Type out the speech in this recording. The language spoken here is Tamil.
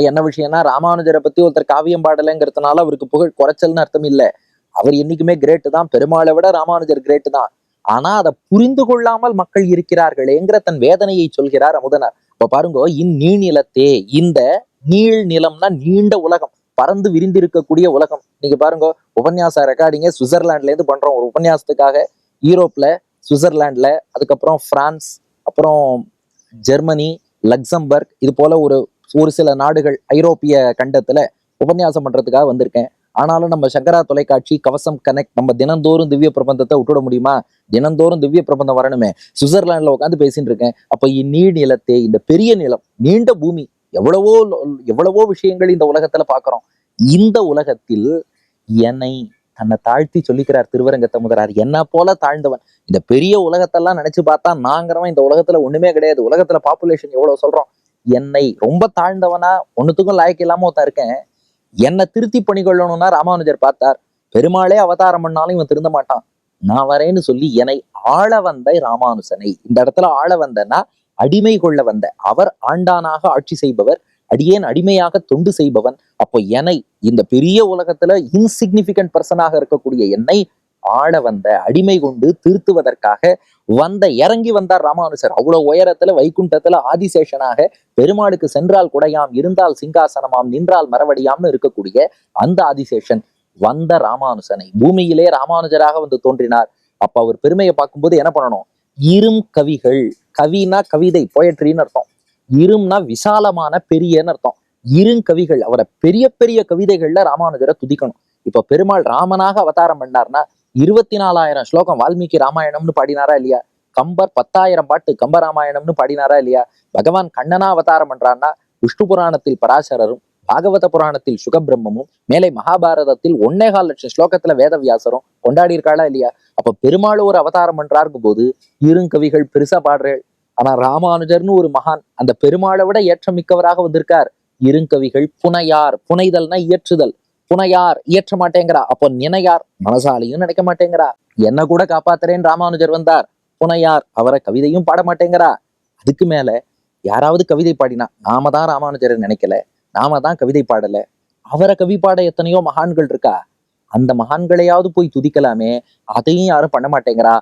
என்ன விஷயம்னா, ராமானுஜரை பத்தி ஒருத்தர் காவியம் பாடலைங்கிறதுனால அவருக்கு புகழ் குறைச்சல்னு அர்த்தம் இல்ல. அவர் என்னைக்குமே கிரேட்டு தான். பெருமாளை விட ராமானுஜர் கிரேட்டு தான். ஆனா அதை புரிந்து கொள்ளாமல் மக்கள் இருக்கிறார்களேங்கிற தன் வேதனையை சொல்கிறார் அமுதனார். இப்ப பாருங்க, இந்நீழ்நிலத்தே, இந்த நீள் நிலம்னா நீண்ட உலகம், பறந்து விரிந்திருக்கக்கூடிய உலகம். நீங்க பாருங்க, உபன்யாச ரெக்கார்டிங்க சுவிட்சர்லாந்துல இருந்து பண்றோம் ஒரு உபன்யாசத்துக்காக. யூரோப்ல, சுவிட்சர்லாந்துல, அதுக்கப்புறம் பிரான்ஸ், அப்புறம் ஜெர்மனி, லக்சம்பர்க், இது போல ஒரு ஒரு சில நாடுகள் ஐரோப்பிய கண்டத்துல உபன்யாசம் பண்றதுக்காக வந்திருக்கேன். ஆனாலும் நம்ம சங்கரா தொலைக்காட்சி, கவசம் கனெக்ட், நம்ம தினந்தோறும் திவ்ய பிரபந்தத்தை விட்டுட முடியுமா? தினந்தோறும் திவ்ய பிரபந்தம் வரணுமே. சுவிட்சர்லாந்துல உட்காந்து பேசிட்டு இருக்கேன். அப்ப இந்நீர் நிலத்தே, இந்த பெரிய நிலம், நீண்ட பூமி, எவ்வளவோ எவ்வளவோ விஷயங்கள் இந்த உலகத்துல பாக்குறோம். இந்த உலகத்தில் என்னை தன்னை தாழ்த்தி சொல்லிக்கிறார் திருவரங்கத்த முதலார். என்ன போல தாழ்ந்தவன். இந்த பெரிய உலகத்தெல்லாம் நினைச்சு பார்த்தா நாங்கிறவன் இந்த உலகத்துல ஒண்ணுமே கிடையாது. உலகத்துல பாப்புலேஷன் எவ்வளவு சொல்றோம். என்னை ரொம்ப தாழ்ந்தவனா, ஒண்ணுத்துக்கும் லாய்க்கு இல்லாம ஒருத்தன் இருக்கேன், என்னை திருத்தி பணிகொள்ளணும்னா ராமானுஜர் பார்த்தார். பெருமாளே அவதாரம் பண்ணாலும் இவன் திருந்த மாட்டான், நான் வரேன்னு சொல்லி என்னை ஆள வந்த ராமானுசனை. இந்த இடத்துல ஆள வந்தனா அடிமை கொள்ள வந்த, அவர் ஆண்டானாக ஆட்சி செய்பவர், அடியேன் அடிமையாக தொண்டு செய்பவன். அப்போ என்னை, இந்த பெரிய உலகத்துல இன்சிக்னிபிகன்ட் பர்சனாக இருக்கக்கூடிய என்னை ஆள வந்த, அடிமை கொண்டு திருத்துவதற்காக வந்த, இறங்கி வந்தார் ராமானுஜர். அவ்வளவு உயரத்துல வைகுண்டத்துல ஆதிசேஷனாக, பெருமாளுக்கு சென்றால் குடையாம், இருந்தால் சிங்காசனமாம், நின்றால் மரவடியாம்னு இருக்கக்கூடிய அந்த ஆதிசேஷன் வந்த ராமானுஜனை பூமியிலே ராமானுஜராக வந்து தோன்றினார். அப்ப அவர் பெருமையை பார்க்கும்போது என்ன பண்ணணும்? இரும் கவிகள், கவினா கவிதை, போயட்ரின்னு அர்த்தம். இரும்னா விசாலமான பெரியன்னு அர்த்தம். இருங்கவிகள், அவரை பெரிய பெரிய கவிதைகள்ல ராமானுஜரை துதிக்கணும். இப்ப பெருமாள் ராமனாக அவதாரம் பண்ணார்னா 24,000 ஸ்லோகம் வால்மீகி ராமாயணம்னு பாடினாரா இல்லையா? கம்பர் 10,000 பாட்டு கம்பராமாயணம்னு பாடினாரா இல்லையா? பகவான் கண்ணனா அவதாரம் பண்றான்னா விஷ்ணு புராணத்தில் பராசரரும், பாகவத புராணத்தில் சுகபிரம்மமும், மேலே மகாபாரதத்தில் 1,400,000 ஸ்லோகத்துல வேதவியாசரும் கொண்டாடி இருக்காளா இல்லையா? அப்ப பெருமாள் ஒரு அவதாரம் பண்றாருக்கும் போது இருங்கவிகள் பெருசா பாடுறேள். ஆனா ராமானுஜர்னு ஒரு மகான் அந்த பெருமாளை விட ஏற்றம் மிக்கவராக வந்திருக்கார். இருங்கவிகள் புனையார், புனைதல்னா இயற்றுதல், புனையார் இயற்ற மாட்டேங்கிறா. அப்போ நினையார், மனசாலையும் நினைக்க மாட்டேங்கிறா. என்ன கூட காப்பாத்துறேன்னு ராமானுஜர் வந்தார். புனையார், அவரை கவிதையும் பாட மாட்டேங்கிறா. அதுக்கு மேல யாராவது கவிதை பாடினா நாம தான் ராமானுஜரை நினைக்கல, நாம தான் கவிதை பாடல, அவரை கவி பாட எத்தனையோ மகான்கள் இருக்கா, அந்த மகான்களையாவது போய் துதிக்கலாமே, அதையும் யாரும் பண்ண மாட்டேங்கிறா.